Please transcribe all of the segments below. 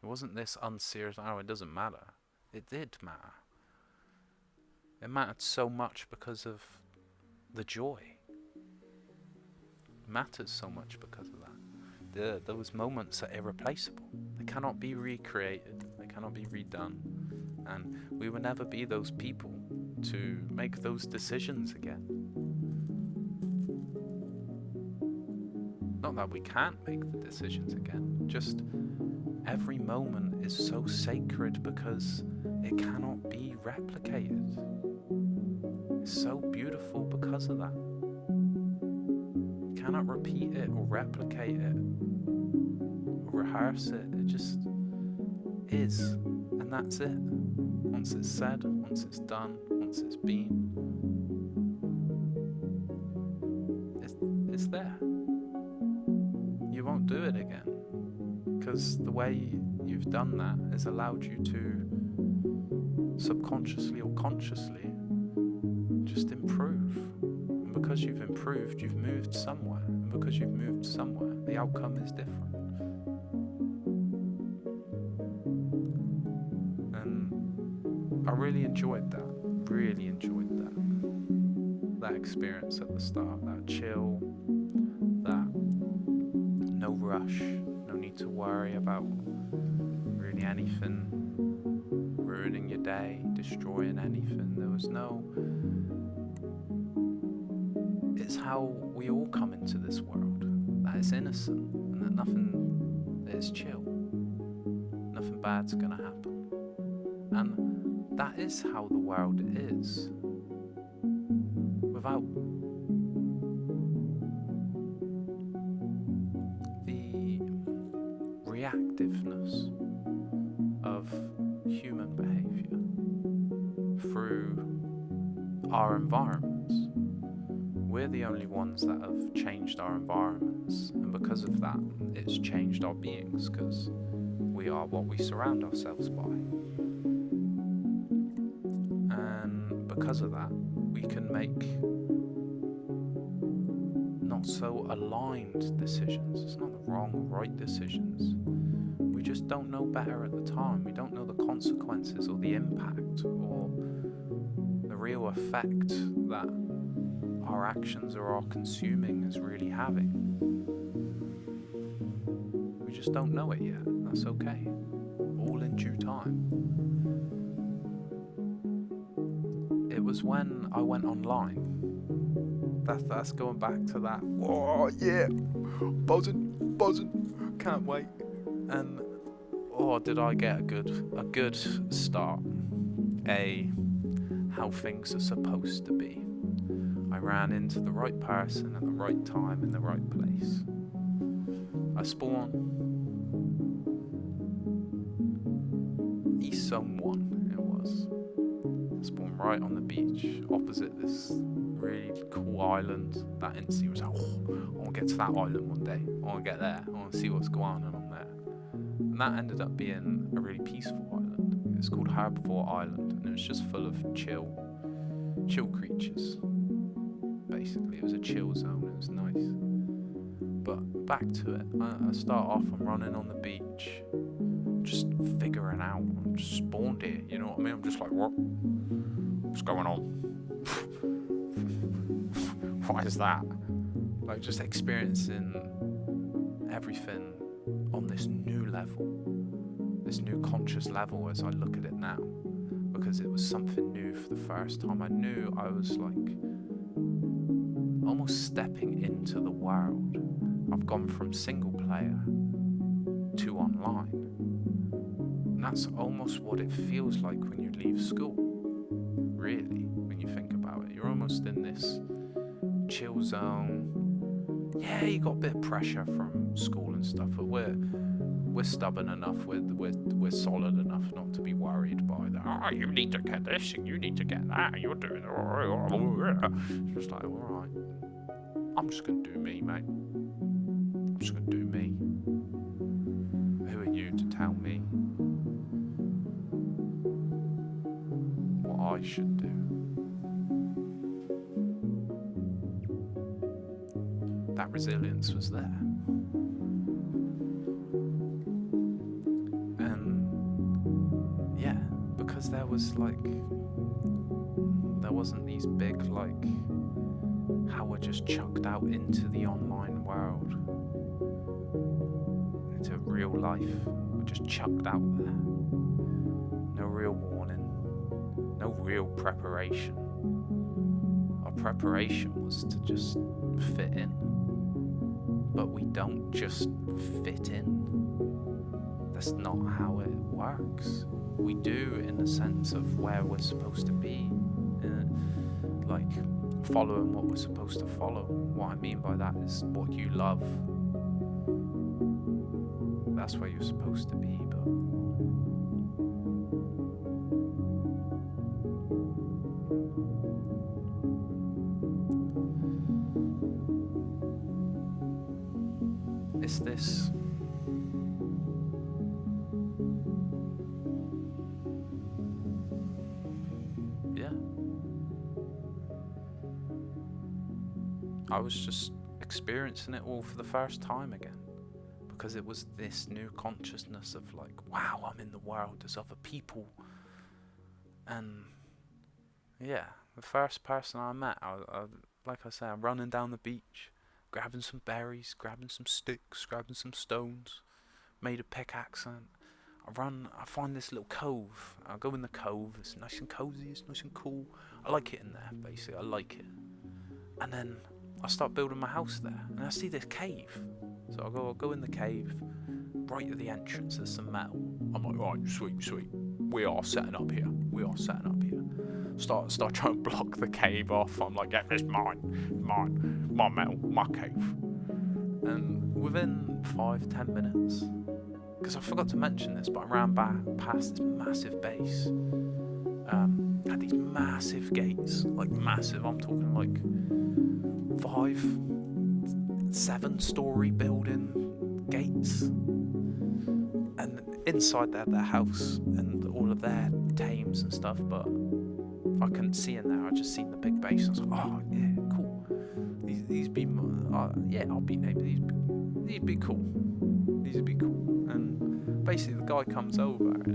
It wasn't this unserious, oh, it doesn't matter. It did matter. It mattered so much because of the joy. It matters so much because of that. Those moments are irreplaceable. They cannot be recreated. They cannot be redone. And we will never be those people to make those decisions again. Not that we can't make the decisions again, just every moment is so sacred because it cannot be replicated. It's so beautiful because of that. You cannot repeat it or replicate it or rehearse it. It just is, and that's it. Once it's said, once it's done, once it's been, it's there. You won't do it again, because the way you've done that has allowed you to subconsciously or consciously just improve. And because you've improved, you've moved somewhere. And because you've moved somewhere, the outcome is different. And I really enjoyed that. Really enjoyed that. That experience at the start, that chill, that no rush, no need to worry about really anything ruining your day, destroying anything. There was no... It's how we all come into this world, that it's innocent and that nothing is chill, nothing bad's gonna happen. And that is how the world is, without the reactiveness of human behaviour through our environments. We're the only ones that have changed our environments, and because of that, it's changed our beings, because we are what we surround ourselves by. And because of that, we can make not so aligned decisions. It's not the wrong or right decisions. We just don't know better at the time. We don't know the consequences or the impact or the real effect that our actions or our consuming is really having. We just don't know it yet. That's okay. All in due time. It was when I went online. That's going back to that. Oh yeah, buzzing, can't wait. And did I get a good start? How things are supposed to be. I ran into the right person at the right time in the right place. I spawned East Zone 1, it was. I spawned right on the beach, opposite this really cool island. That instantly was like, I want to get to that island one day. I want to get there. I want to see what's going on and I'm there. And that ended up being a really peaceful island. It was called Herbivore Island, and it was just full of chill creatures. Basically, it was a chill zone. It was nice. But back to it. I start off. I'm running on the beach, just figuring out. I'm just spawned here. You know what I mean? I'm just like, what's going on? What is that? Like, just experiencing everything on this new level, this new conscious level as I look at it now, because it was something new for the first time. I knew I was like almost stepping into the world. I've gone from single player to online, and that's almost what it feels like when you leave school, really, when you think about it. You're almost in this chill zone. Yeah, you got a bit of pressure from school and stuff, but we're stubborn enough, we're solid enough not to be worried by that. You need to get this and you need to get that, and you're doing it. Just like, alright, I'm just gonna do me, mate. I'm just gonna do me. Who are you to tell me what I should do? That resilience was there. And because there wasn't these big, like, how we're just chucked out into the online world, into real life. We're just chucked out there. No real warning, no real preparation. Our preparation was to just fit in. But we don't just fit in. That's not how it works. We do, in the sense of where we're supposed to be, like following what we're supposed to follow. What I mean by that is what you love. That's where you're supposed to be, but it's this. Yeah. I was just experiencing it all for the first time again. Because it was this new consciousness of like, wow, I'm in the world, there's other people. And yeah, the first person I met, like I said, I'm running down the beach, grabbing some berries, grabbing some sticks, grabbing some stones, made a pickaxe, and I find this little cove. I go in the cove, it's nice and cozy, it's nice and cool. I like it in there, basically, I like it. And then I start building my house there, and I see this cave. So I'll go in the cave, right at the entrance, there's some metal. I'm like, right, sweet, we are setting up here. Start trying to block the cave off. I'm like, yeah, it's mine, my metal, my cave. And within 5-10 minutes, because I forgot to mention this, but I ran back past this massive base. Had these massive gates, like massive, I'm talking like 5-7-story building gates, and inside there their house and all of their tames and stuff, but I couldn't see in there. I just seen the big base. I was like, oh yeah, cool. These be yeah, I'll be named. These be cool. These would be cool. And basically the guy comes over and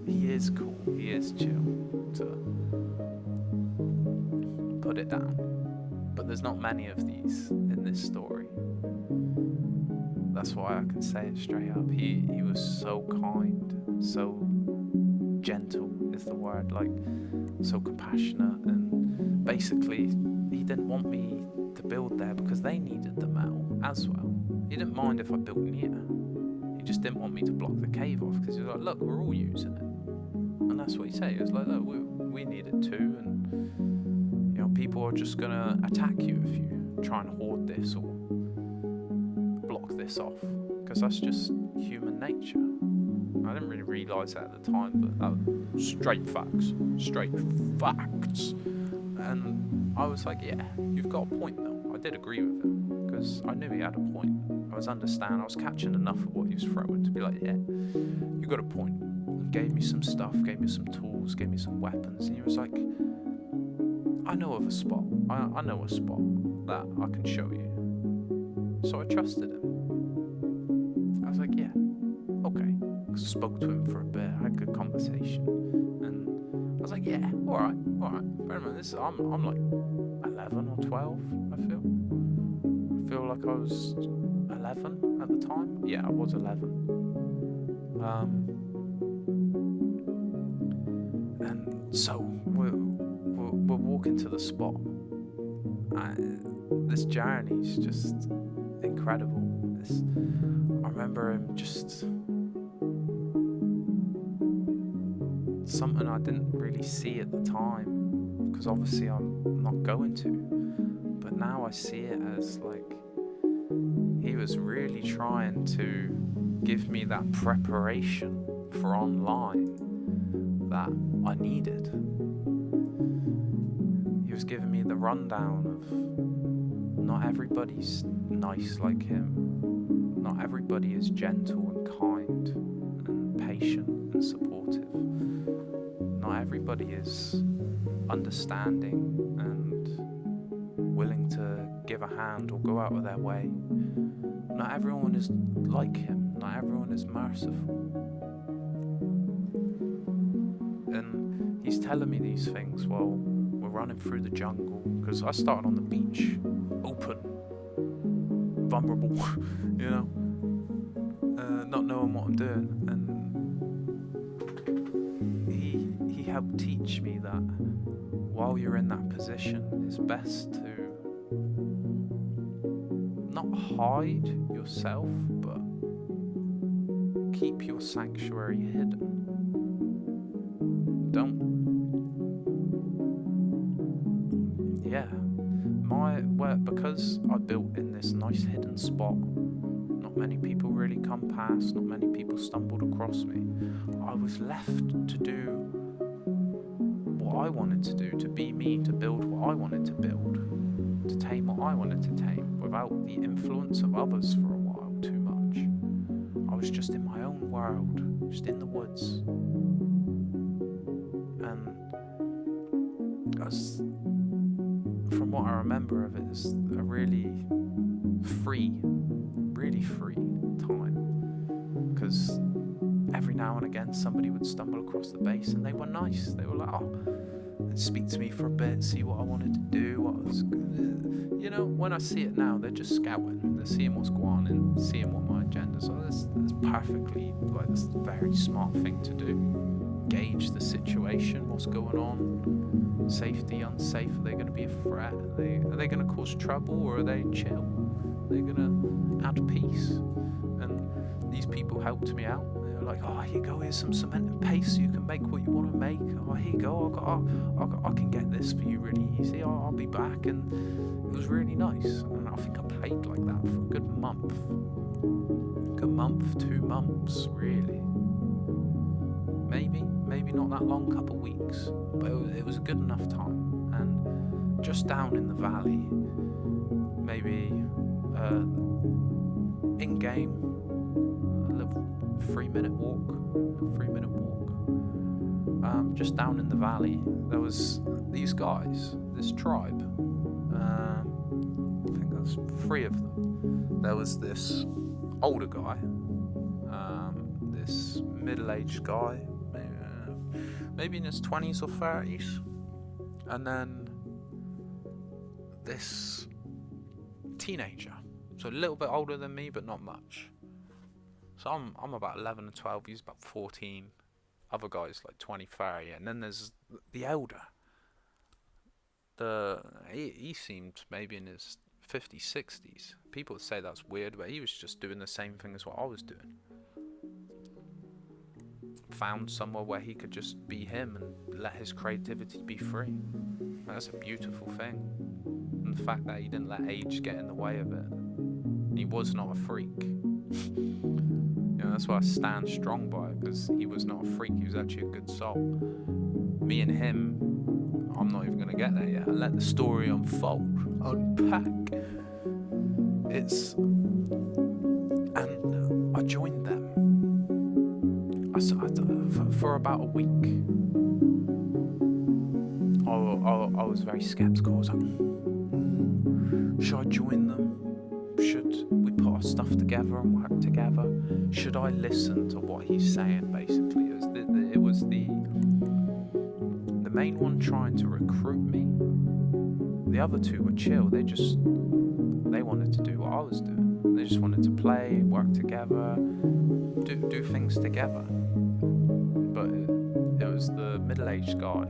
he is cool. He is chill, to put it down. But there's not many of these in this story. That's why I can say it straight up. He was so kind, so gentle is the word, like so compassionate, and basically he didn't want me to build there because they needed the metal as well. He didn't mind if I built near. He just didn't want me to block the cave off, because he was like, look, we're all using it. And that's what he said. He was like, look, we need it too, and you know, people are just gonna attack you if you try and hoard this or block this off, because that's just human nature. I didn't really realise that at the time, but that was straight facts. And I was like, yeah, you've got a point though. I did agree with him, because I knew he had a point. I was catching enough of what he was throwing to be like, yeah, you got a point. He gave me some stuff, gave me some tools, gave me some weapons, and he was like, I know of a spot. I know a spot that I can show you. So I trusted him. I was like, yeah, okay. I spoke to him for a bit, had a good conversation, and I was like, yeah, alright. Bear in mind, I'm like 11 or 12, I feel like I was 11 at the time. Yeah, I was 11. And so we're walking to the spot. This journey's just incredible. I remember him just something I didn't really see at the time, because obviously I'm not going to, but now I see it as like he was really trying to give me that preparation for online that I needed. He was giving me the rundown of not everybody's nice like him, not everybody is gentle and kind and patient and supportive. Not everybody is understanding and willing to give a hand or go out of their way. Not everyone is like him. Not everyone is merciful. And telling me these things while we're running through the jungle, because I started on the beach, open, vulnerable, you know, not knowing what I'm doing, and he helped teach me that while you're in that position, it's best to not hide yourself, but keep your sanctuary hidden. Because I built in this nice hidden spot, not many people really come past, not many people stumbled across me. I was left to do what I wanted to do, to be me, to build what I wanted to build, to tame what I wanted to tame, without the influence of others for a while too much. I was just in my own world, just in the woods. And from what I remember of it, it's a really free time, because every now and again somebody would stumble across the base and they were nice. They were like, they'd speak to me for a bit, see what I wanted to do, what I was gonna, you know, when I see it now, they're just scouting, they're seeing what's going on and seeing what my agendas are. That's perfectly, like, that's a very smart thing to do. Gauge the situation, what's going on, safety, unsafe, are they going to be a threat, are they going to cause trouble, or are they chill, are they going to add peace? And these people helped me out. They were like, here you go, here's some cement and paste so you can make what you want to make. Here you go, I can get this for you really easy, I'll be back. And it was really nice, and I think I played like that for a good month, 2 months really, maybe not that long, couple weeks, but it was a good enough time. And just down in the valley, maybe in game, a little 3-minute walk, just down in the valley, there was these guys, this tribe, I think there's 3 of them. There was this older guy, this middle-aged guy, maybe in his 20s or 30s, and then this teenager, so a little bit older than me, but not much. So I'm about 11 or 12, he's about 14, other guys like 20, 30, and then there's the elder. He seemed maybe in his 50s, 60s. People would say that's weird, but he was just doing the same thing as what I was doing. Found somewhere where he could just be him and let his creativity be free. That's a beautiful thing. And the fact that he didn't let age get in the way of it. He was not a freak. That's why I stand strong by it, because he was not a freak, he was actually a good soul. Me and him, I'm not even going to get there yet. I let the story unfold, unpack. And I joined them. For about a week, I was very skeptical. I was like, should I join them? Should we put our stuff together and work together? Should I listen to what he's saying? Basically, it was the main one trying to recruit me. The other 2 were chill. They wanted to do what I was doing. They just wanted to play, work together, do things together. But it was the middle-aged guy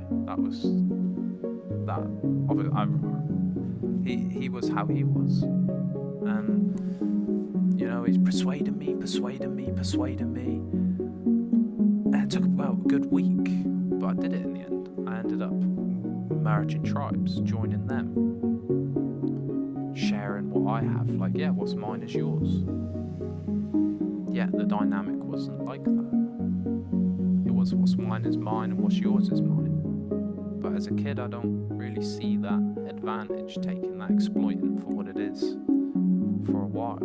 he was how he was. And he's persuading me, and it took about a good week, but I did it in the end. I ended up merging tribes, joining them, sharing what I have, like, what's mine is yours. The dynamic wasn't like that. It was what's mine is mine and what's yours is mine. But as a kid, I don't really see that advantage, taking that, exploiting for what it is for a while.